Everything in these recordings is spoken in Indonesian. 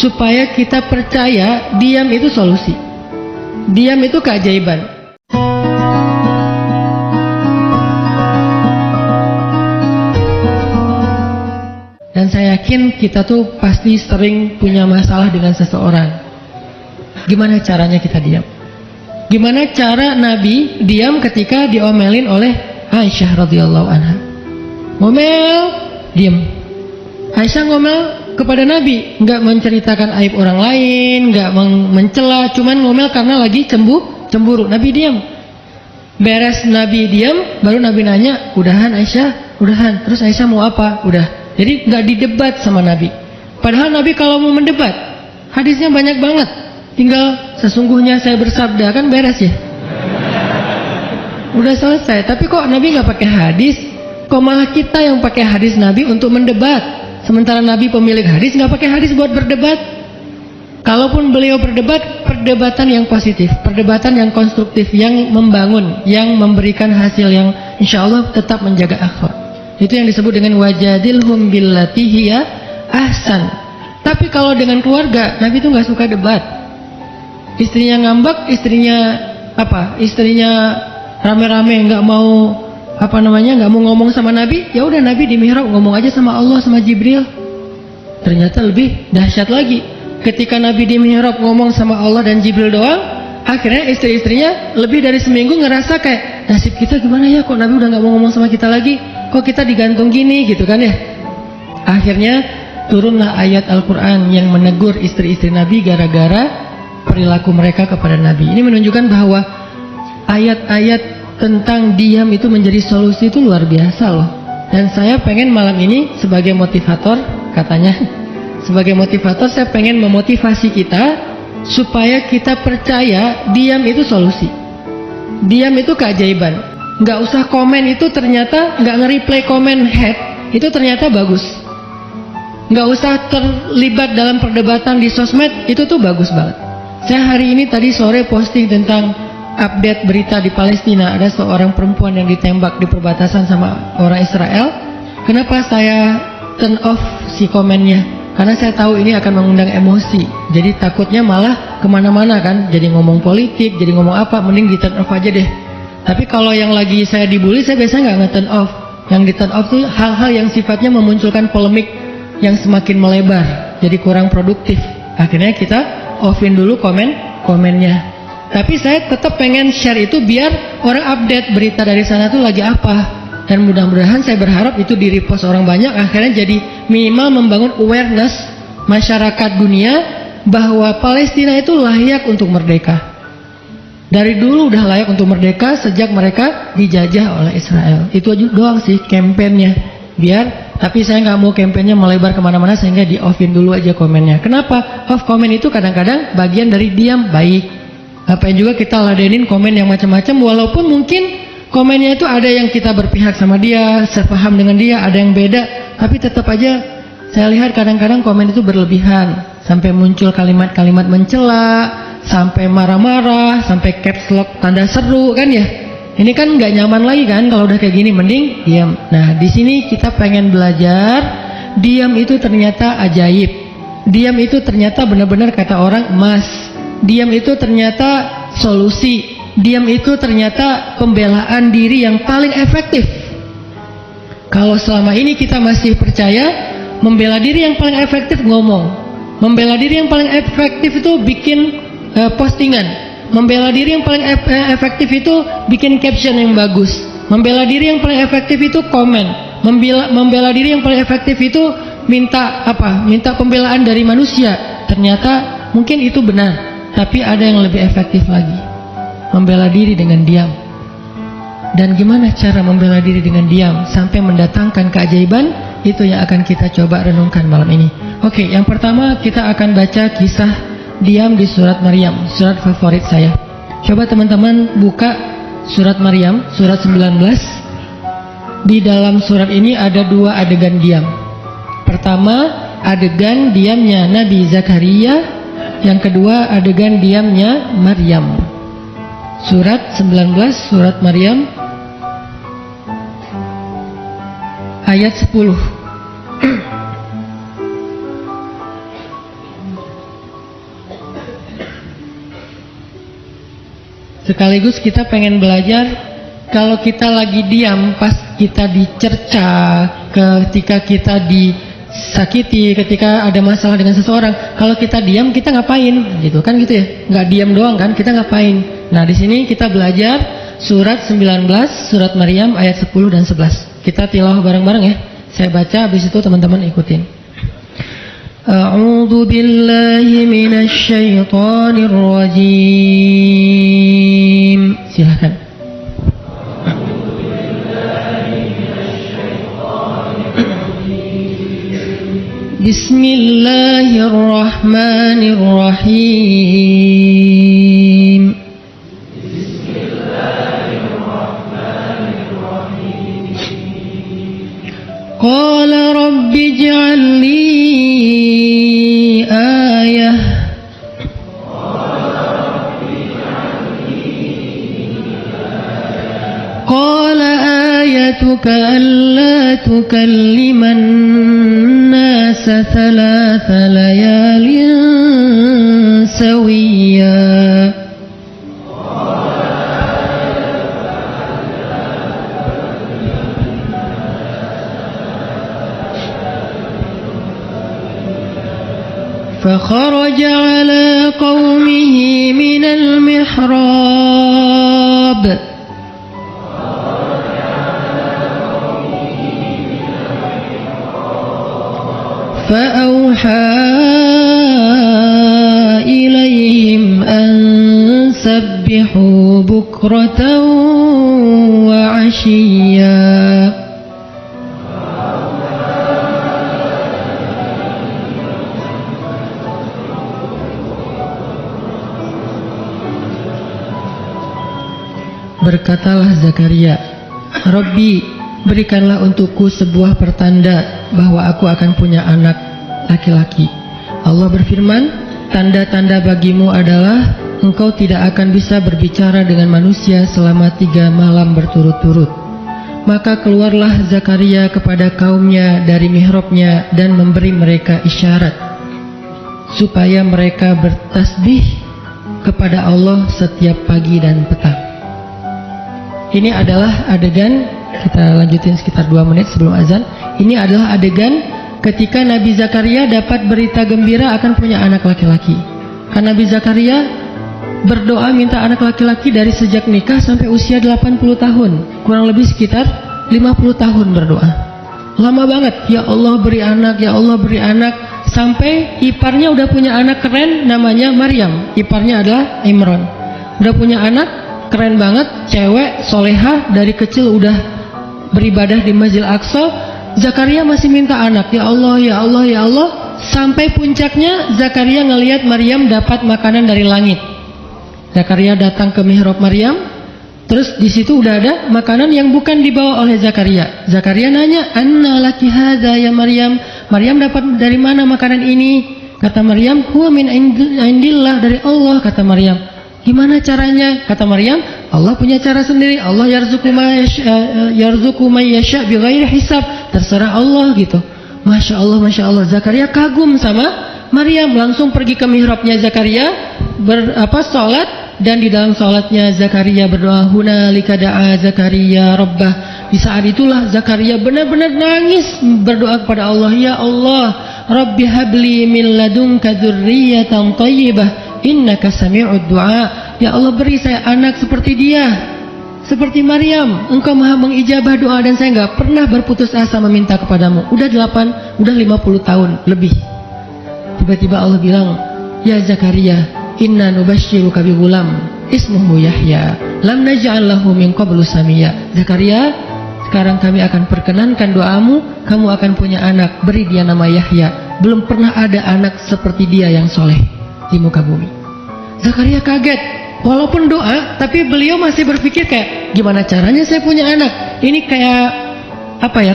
supaya kita percaya diam itu solusi, diam itu keajaiban. Dan saya yakin kita tuh pasti sering punya masalah dengan seseorang. Gimana caranya kita diam? Gimana cara Nabi diam ketika diomelin oleh Aisyah radhiyallahu anha? Ngomel, diam. Aisyah ngomel kepada Nabi, nggak menceritakan aib orang lain, nggak mencela, cuman ngomel karena lagi cemburu. Nabi diam. Beres Nabi diam, baru Nabi nanya, udahan Aisyah? Udahan. Terus Aisyah mau apa? Udah. Jadi nggak didebat sama Nabi. Padahal Nabi kalau mau mendebat, hadisnya banyak banget. Tinggal sesungguhnya saya bersabda, kan beres ya. Udah selesai. Tapi kok Nabi nggak pakai hadis? Kok malah kita yang pakai hadis Nabi untuk mendebat? Sementara Nabi pemilik hadis nggak pakai hadis buat berdebat. Kalaupun beliau berdebat, perdebatan yang positif, perdebatan yang konstruktif, yang membangun, yang memberikan hasil yang insya Allah tetap menjaga akhlak. Itu yang disebut dengan wajadilhum billati hiya ahsan. Tapi kalau dengan keluarga, Nabi itu nggak suka debat. Istrinya ngambek, istrinya rame-rame nggak mau nggak mau ngomong sama Nabi, ya udah Nabi di mihrab ngomong aja sama Allah sama Jibril. Ternyata lebih dahsyat lagi. Ketika Nabi di mihrab ngomong sama Allah dan Jibril doang, akhirnya istri-istrinya lebih dari seminggu ngerasa kayak nasib kita gimana ya, kok Nabi udah nggak mau ngomong sama kita lagi, kok kita digantung gini gitu kan ya. Akhirnya turunlah ayat Al-Quran yang menegur istri-istri Nabi gara-gara perilaku mereka kepada Nabi. Ini menunjukkan bahwa ayat-ayat tentang diam itu menjadi solusi itu luar biasa loh. Dan saya pengen malam ini sebagai motivator, katanya sebagai motivator saya pengen memotivasi kita supaya kita percaya diam itu solusi, diam itu keajaiban. Nggak usah komen itu ternyata, nggak nge-reply komen head itu ternyata bagus. Nggak usah terlibat dalam perdebatan di sosmed, itu tuh bagus banget. Saya hari ini tadi sore posting tentang update berita di Palestina. Ada seorang perempuan yang ditembak di perbatasan sama orang Israel. Kenapa saya turn off si komennya? Karena saya tahu ini akan mengundang emosi. Jadi takutnya malah kemana-mana kan. Jadi ngomong politik, jadi ngomong apa, mending di turn off aja deh. Tapi kalau yang lagi saya dibully, saya biasanya nggak nge-turn off. Yang di turn off tuh hal-hal yang sifatnya memunculkan polemik yang semakin melebar, jadi kurang produktif. Akhirnya kita offin dulu komennya. Tapi saya tetap pengen share itu biar orang update berita dari sana tuh lagi apa. Dan mudah-mudahan saya berharap itu di repost orang banyak, akhirnya jadi minimal membangun awareness masyarakat dunia bahwa Palestina itu layak untuk merdeka. Dari dulu udah layak untuk merdeka sejak mereka dijajah oleh Israel. Itu aja doang sih kampanyenya. Tapi saya nggak mau kampanyenya melebar kemana-mana sehingga di offin dulu aja komennya. Kenapa? Off komen itu kadang-kadang bagian dari diam baik. Apa yang juga kita ladenin komen yang macam-macam, walaupun mungkin komennya itu ada yang kita berpihak sama dia, sepaham dengan dia, ada yang beda, tapi tetap aja saya lihat kadang-kadang komen itu berlebihan, sampai muncul kalimat-kalimat mencela, sampai marah-marah, sampai caps lock tanda seru kan ya. Ini kan nggak nyaman lagi kan kalau udah kayak gini, mending diam. Nah di sini kita pengen belajar diam itu ternyata ajaib. Diam itu ternyata benar-benar kata orang emas. Diam itu ternyata solusi. Diam itu ternyata pembelaan diri yang paling efektif. Kalau selama ini kita masih percaya membela diri yang paling efektif ngomong, membela diri yang paling efektif itu bikin postingan. Membela diri yang paling efektif itu bikin caption yang bagus. Membela diri yang paling efektif itu komen. Membela diri yang paling efektif itu minta pembelaan dari manusia. Ternyata mungkin itu benar, tapi ada yang lebih efektif lagi. Membela diri dengan diam. Dan gimana cara membela diri dengan diam sampai mendatangkan keajaiban? Itu yang akan kita coba renungkan malam ini. Oke, yang pertama kita akan baca kisah diam di surat Maryam, surat favorit saya. Coba teman-teman buka surat Maryam, surat 19. Di dalam surat ini ada dua adegan diam. Pertama, adegan diamnya Nabi Zakaria. Yang kedua, adegan diamnya Maryam. Surat 19, surat Maryam, ayat 10. Sekaligus kita pengen belajar, kalau kita lagi diam pas kita dicerca, ketika kita disakiti, ketika ada masalah dengan seseorang, kalau kita diam kita ngapain? Gitu kan gitu ya. Nggak diam doang kan, kita ngapain? Nah, di sini kita belajar surat 19, surat Maryam ayat 10 dan 11. Kita tilawah bareng-bareng ya. Saya baca, habis itu teman-teman ikutin. A'udzu billahi minasy syaithanir rajim. Silakan. Bismillahirrahmanirrahim. Qala rabbi ij'al li ayah. Qala ayatuka alla tukalliman nasa thalatha layalin sawiyya. فخرج على قومه من المحراب فأوحى إليهم أن سبحوا بكرة وعشيا. Berkatalah Zakaria, Rabbi, berikanlah untukku sebuah pertanda bahwa aku akan punya anak laki-laki. Allah berfirman, tanda-tanda bagimu adalah engkau tidak akan bisa berbicara dengan manusia selama 3 malam berturut-turut. Maka keluarlah Zakaria kepada kaumnya dari mihrabnya dan memberi mereka isyarat supaya mereka bertasbih kepada Allah setiap pagi dan petang. Ini adalah adegan, kita lanjutin sekitar 2 menit sebelum azan. Ini adalah adegan ketika Nabi Zakaria dapat berita gembira akan punya anak laki-laki. Karena Nabi Zakaria berdoa minta anak laki-laki dari sejak nikah sampai usia 80 tahun. Kurang lebih sekitar 50 tahun berdoa. Lama banget, ya Allah beri anak, ya Allah beri anak. Sampai iparnya udah punya anak keren namanya Maryam. Iparnya adalah Imran. Udah punya anak keren banget, cewek, solehah, dari kecil udah beribadah di Masjidil Aqsa. Zakaria masih minta anak, ya Allah, ya Allah, ya Allah. Sampai puncaknya Zakaria ngelihat Maryam dapat makanan dari langit. Zakaria datang ke mihrab Maryam, terus di situ udah ada makanan yang bukan dibawa oleh Zakaria. Zakaria nanya, anna laki hadza ya Maryam? Maryam dapat dari mana makanan ini? Kata Maryam, huwa min indillah, dari Allah. Kata Maryam, gimana caranya? Kata Maryam, Allah punya cara sendiri. Allah yarzuqu may yasha bighairi hisab. Terserah Allah gitu. Masya Allah, Masya Allah. Zakaria kagum sama Maryam, langsung pergi ke mihrabnya Zakaria, sholat, dan di dalam sholatnya Zakaria berdoa, hunalika da'a Zakaria rabbah. Di saat itulah Zakaria benar-benar nangis berdoa kepada Allah, ya Allah, Rabbi habli min ladunka dzurriyyatan thayyibah innaka sami'ud du'a. Ya Allah, beri saya anak seperti dia, seperti Maryam. Engkau maha mengijabah doa dan saya enggak pernah berputus asa meminta kepadamu. Udah 50 tahun lebih. Tiba-tiba Allah bilang, ya Zakaria, inna nubashshiruka bi ghulam ismuhu Yahya lam naj'al lahu min qablu samiyya. Zakaria, sekarang kami akan perkenankan doamu, kamu akan punya anak, beri dia nama Yahya. Belum pernah ada anak seperti dia yang soleh di muka bumi. Zakaria kaget, walaupun doa, tapi beliau masih berpikir kayak, gimana caranya saya punya anak? Ini kayak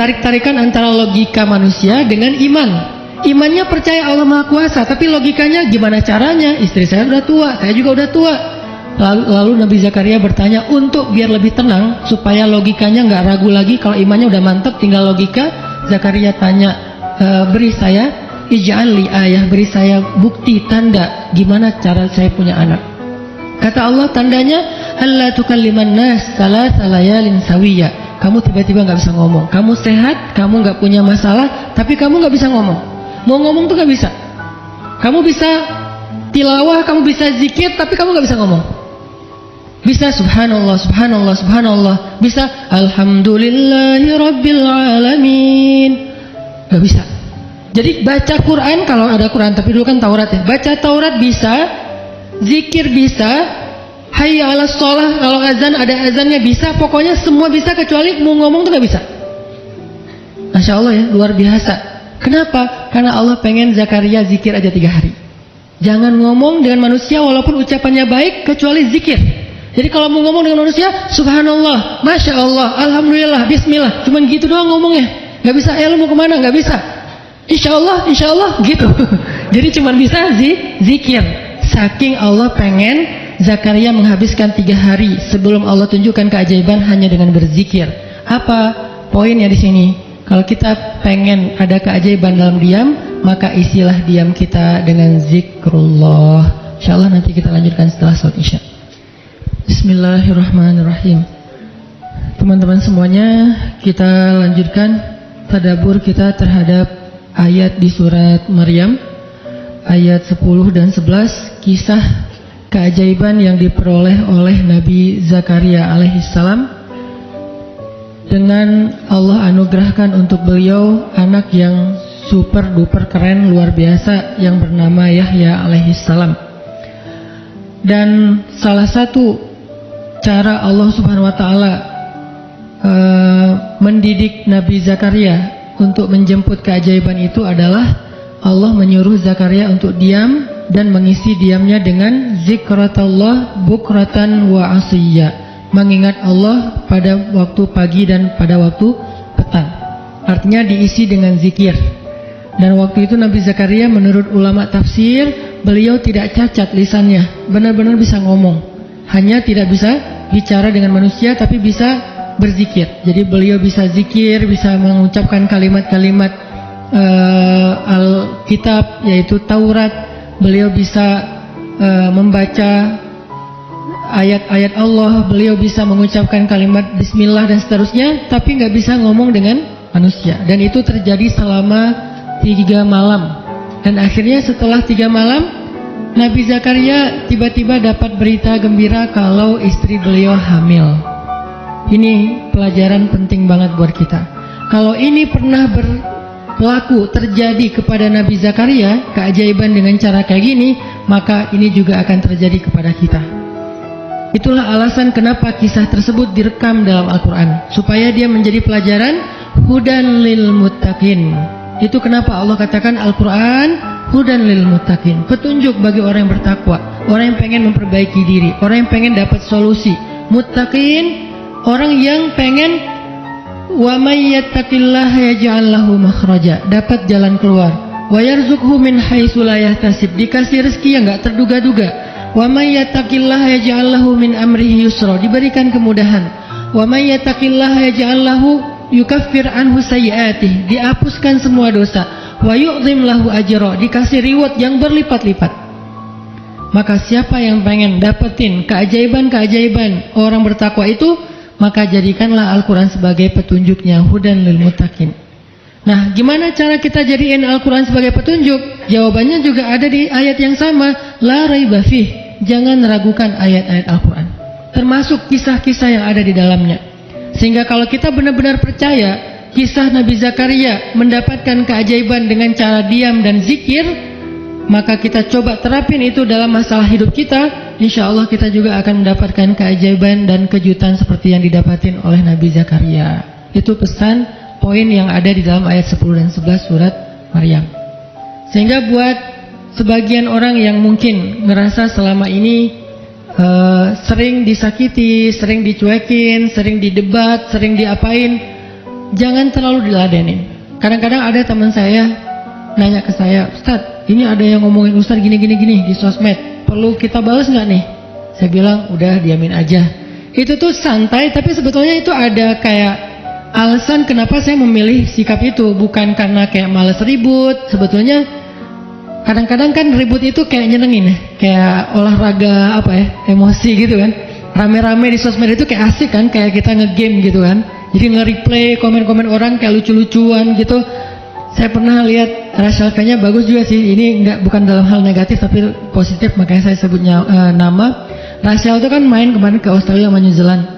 tarik-tarikan antara logika manusia dengan iman. Imannya percaya Allah Maha Kuasa, tapi logikanya gimana caranya? Istri saya udah tua, saya juga udah tua. Lalu Nabi Zakaria bertanya untuk biar lebih tenang, supaya logikanya nggak ragu lagi. Kalau imannya udah mantap, tinggal logika. Zakaria tanya, beri saya ij'al li ayah, beri saya bukti tanda gimana cara saya punya anak. Kata Allah, tandanya alla tukalliman nas thalatha layalin sawiyya. Kamu tiba-tiba nggak bisa ngomong. Kamu sehat, kamu nggak punya masalah, tapi kamu nggak bisa ngomong. Mau ngomong tuh nggak bisa. Kamu bisa tilawah, kamu bisa zikir, tapi kamu nggak bisa ngomong. Bisa subhanallah, subhanallah, subhanallah. Bisa alhamdulillahi rabbil alamin. Nggak bisa. Jadi baca Quran, kalau ada Quran, tapi dulu kan Taurat ya. Baca Taurat bisa, zikir bisa, hayya ala sholah, kalau azan ada azannya bisa, pokoknya semua bisa kecuali mau ngomong tuh nggak bisa. Masya Allah ya, luar biasa. Kenapa? Karena Allah pengen Zakaria zikir aja 3 hari. Jangan ngomong dengan manusia walaupun ucapannya baik kecuali zikir. Jadi kalau mau ngomong dengan manusia, subhanallah, masya Allah, alhamdulillah, bismillah, cuman gitu doang ngomongnya. Nggak bisa, lu mau kemana? Nggak bisa. Insya Allah, gitu. Jadi cuman bisa zikir. Saking Allah pengen Zakaria menghabiskan 3 hari sebelum Allah tunjukkan keajaiban hanya dengan berzikir. Apa poinnya di sini? Kalau kita pengen ada keajaiban dalam diam, maka isilah diam kita dengan zikrullah. Insyaallah nanti kita lanjutkan setelah salat Isya. Bismillahirrahmanirrahim. Teman-teman semuanya, kita lanjutkan tadabbur kita terhadap ayat di surat Maryam, ayat 10 dan 11, kisah keajaiban yang diperoleh oleh Nabi Zakaria alaihissalam dengan Allah anugerahkan untuk beliau anak yang super duper keren luar biasa yang bernama Yahya alaihissalam. Dan salah satu cara Allah subhanahu wa ta'ala mendidik Nabi Zakaria untuk menjemput keajaiban itu adalah Allah menyuruh Zakaria untuk diam dan mengisi diamnya dengan zikratullah bukratan wa asiyya, mengingat Allah pada waktu pagi dan pada waktu petang. Artinya diisi dengan zikir. Dan waktu itu Nabi Zakaria menurut ulama tafsir, beliau tidak cacat lisannya, benar-benar bisa ngomong. Hanya tidak bisa bicara dengan manusia, tapi bisa berzikir. Jadi beliau bisa zikir, bisa mengucapkan kalimat-kalimat Alkitab, yaitu Taurat. Beliau bisa membaca ayat-ayat Allah, beliau bisa mengucapkan kalimat bismillah dan seterusnya, tapi nggak bisa ngomong dengan manusia. Dan itu terjadi selama 3 malam. Dan akhirnya setelah 3 malam, Nabi Zakaria tiba-tiba dapat berita gembira kalau istri beliau hamil. Ini pelajaran penting banget buat kita. Kalau ini pernah berlaku terjadi kepada Nabi Zakaria, keajaiban dengan cara kayak gini, maka ini juga akan terjadi kepada kita. Itulah alasan kenapa kisah tersebut direkam dalam Al-Quran, supaya dia menjadi pelajaran hudan lil muttaqin. Itu kenapa Allah katakan Al-Quran hudan lil muttaqin, petunjuk bagi orang yang bertakwa, orang yang pengen memperbaiki diri, orang yang pengen dapat solusi. Muttaqin, orang yang pengen wa may yattaqillaha yaj'al lahu makhraja, dapat jalan keluar. Wa yarzuqhu min haitsu la yahtasib, dikasih rezeki yang enggak terduga-duga. Wa may yattaqillaha yaj'al lahu min amrihi yusra, diberikan kemudahan. Wa may yattaqillaha yaj'al lahu yukaffir anhu sayyi'atihi, dihapuskan semua dosa. Wa yu'zim lahu ajra, dikasih reward yang berlipat-lipat. Maka siapa yang pengen dapetin keajaiban-keajaiban orang bertakwa itu, maka jadikanlah Al-Quran sebagai petunjuknya, hudan lil muttaqin. Nah, gimana cara kita jadiin Al-Quran sebagai petunjuk? Jawabannya juga ada di ayat yang sama, la raiba fih, jangan ragukan ayat-ayat Al-Quran, termasuk kisah-kisah yang ada di dalamnya. Sehingga kalau kita benar-benar percaya kisah Nabi Zakaria mendapatkan keajaiban dengan cara diam dan zikir, maka kita coba terapin itu dalam masalah hidup kita, insya Allah kita juga akan mendapatkan keajaiban dan kejutan seperti yang didapatin oleh Nabi Zakaria. Itu pesan poin yang ada di dalam ayat 10 dan 11 surat Maryam. Sehingga buat sebagian orang yang mungkin ngerasa selama ini sering disakiti, sering dicuekin, sering didebat, sering diapain, jangan terlalu diladenin. Kadang-kadang ada teman saya nanya ke saya, Ustadz, ini ada yang ngomongin Ustadz gini di sosmed, perlu kita balas nggak nih? Saya bilang, udah diamin aja. Itu tuh santai, tapi sebetulnya itu ada kayak alasan kenapa saya memilih sikap itu. Bukan karena kayak malas ribut. Sebetulnya kadang-kadang kan ribut itu kayak nyenengin ya, kayak olahraga emosi gitu kan. rame-rame di sosmed itu kayak asik kan, kayak kita ngegame gitu kan. Jadi nge-replay komen-komen orang kayak lucu-lucuan gitu. Saya pernah lihat Rachel kayaknya bagus juga sih. Ini bukan dalam hal negatif tapi positif, makanya saya sebutnya nama. Rachel itu kan main kemarin ke Australia sama New Zealand.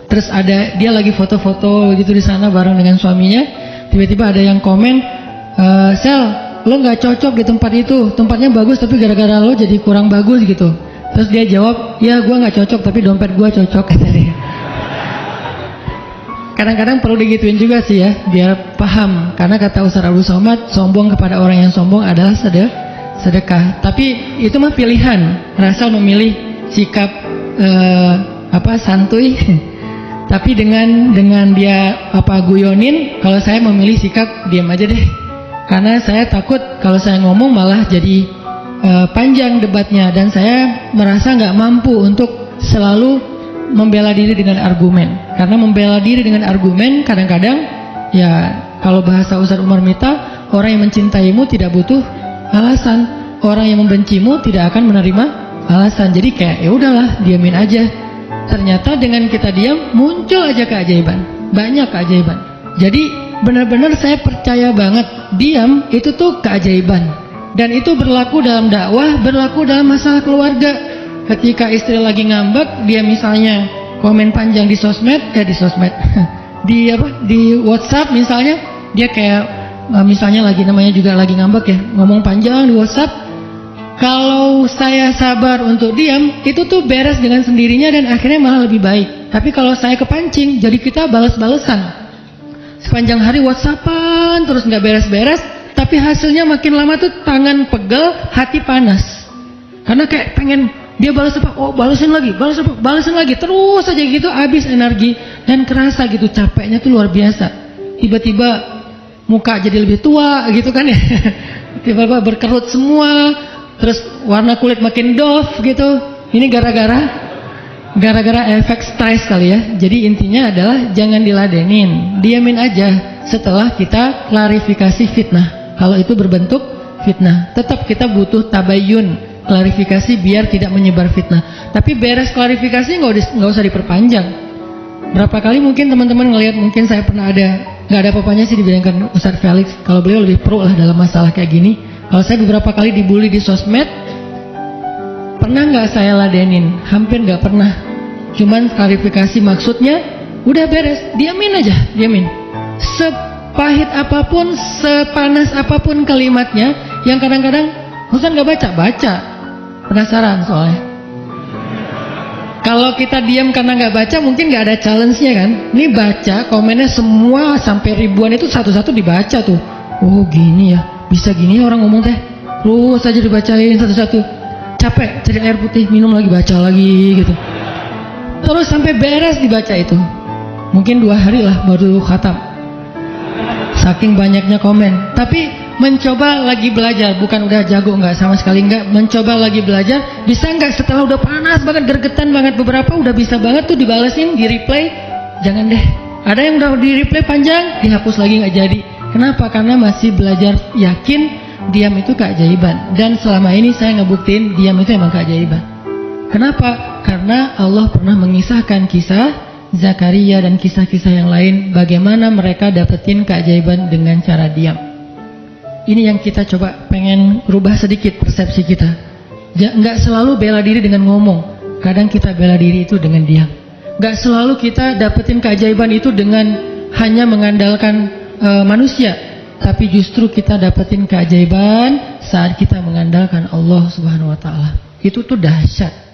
Terus dia lagi foto-foto gitu di sana bareng dengan suaminya. Tiba-tiba ada yang komen, Sel, lo nggak cocok di tempat itu. Tempatnya bagus tapi gara-gara lo jadi kurang bagus gitu. Terus dia jawab, ya gue nggak cocok tapi dompet gue cocok, kata dia. Kadang-kadang perlu digituin juga sih ya, biar paham. Karena kata Ustaz Abdul Somad, sombong kepada orang yang sombong adalah sedekah. Tapi itu mah pilihan. Rachel memilih sikap santuy. Tapi dengan dia guyonin, kalau saya memilih sikap diam aja deh. Karena saya takut kalau saya ngomong malah jadi panjang debatnya, dan saya merasa nggak mampu untuk selalu membela diri dengan argumen. Karena membela diri dengan argumen kadang-kadang ya, kalau bahasa Ustaz Umar Mita, orang yang mencintaimu tidak butuh alasan, orang yang membencimu tidak akan menerima alasan. Jadi kayak ya udahlah, diamin aja. Ternyata dengan kita diam muncul aja keajaiban, banyak keajaiban. Jadi benar-benar saya percaya banget diam itu tuh keajaiban. Dan itu berlaku dalam dakwah, berlaku dalam masalah keluarga. Ketika istri lagi ngambek, dia misalnya komen panjang di sosmed, di WhatsApp misalnya, dia kayak misalnya namanya juga lagi ngambek ya, ngomong panjang di WhatsApp. Kalau saya sabar untuk diam, itu tuh beres dengan sendirinya dan akhirnya malah lebih baik. Tapi kalau saya kepancing, jadi kita balas-balesan. Sepanjang hari WhatsAppan terus nggak beres-beres, tapi hasilnya makin lama tuh tangan pegel, hati panas. Karena kayak pengen dia balas apa? Oh, balasin lagi, terus aja gitu, habis energi dan kerasa gitu capeknya tuh luar biasa. Tiba-tiba muka jadi lebih tua gitu kan ya. Tiba-tiba berkerut semua, terus warna kulit makin doff gitu. Ini gara-gara efek stres kali ya. Jadi intinya adalah jangan diladenin, diamin aja setelah kita klarifikasi fitnah. Kalau itu berbentuk fitnah, tetap kita butuh tabayun, klarifikasi biar tidak menyebar fitnah. Tapi beres klarifikasi nggak usah diperpanjang. Berapa kali mungkin teman-teman ngelihat, mungkin saya pernah nggak ada apa-apanya sih dibilangkan Ustaz Felix. Kalau beliau lebih pro lah dalam masalah kayak gini. Kalau saya beberapa kali dibully di sosmed, pernah nggak saya ladenin? Hampir nggak pernah. Cuman klarifikasi maksudnya, udah beres, diamin aja, diamin. Sepahit apapun, sepanas apapun kalimatnya, yang kadang-kadang Ustaz nggak baca. Penasaran soalnya. Kalau kita diam karena nggak baca, mungkin nggak ada challenge-nya kan. Ini baca, komennya semua sampai ribuan itu satu-satu dibaca tuh. Oh gini ya, bisa gini orang ngomong teh. Terus aja dibacain satu-satu. Capek, cari air putih, minum lagi, baca lagi gitu. Terus sampai beres dibaca itu. Mungkin 2 hari lah baru khatam. Saking banyaknya komen. Tapi mencoba lagi belajar, bukan udah jago, enggak, sama sekali enggak. Mencoba lagi belajar, bisa enggak setelah udah panas banget, gergetan banget, beberapa udah bisa banget tuh dibalesin, di replay. Jangan deh, ada yang udah di replay panjang, dihapus lagi nggak jadi. Kenapa? Karena masih belajar yakin diam itu keajaiban. Dan selama ini saya ngebuktiin diam itu emang keajaiban. Kenapa? Karena Allah pernah mengisahkan kisah Zakaria dan kisah-kisah yang lain, bagaimana mereka dapetin keajaiban dengan cara diam. Ini yang kita coba pengen rubah sedikit persepsi kita. Nggak selalu bela diri dengan ngomong. Kadang kita bela diri itu dengan diam. Nggak selalu kita dapetin keajaiban itu dengan hanya mengandalkan manusia. Tapi justru kita dapetin keajaiban saat kita mengandalkan Allah Subhanahu Wa Taala. Itu tuh dahsyat.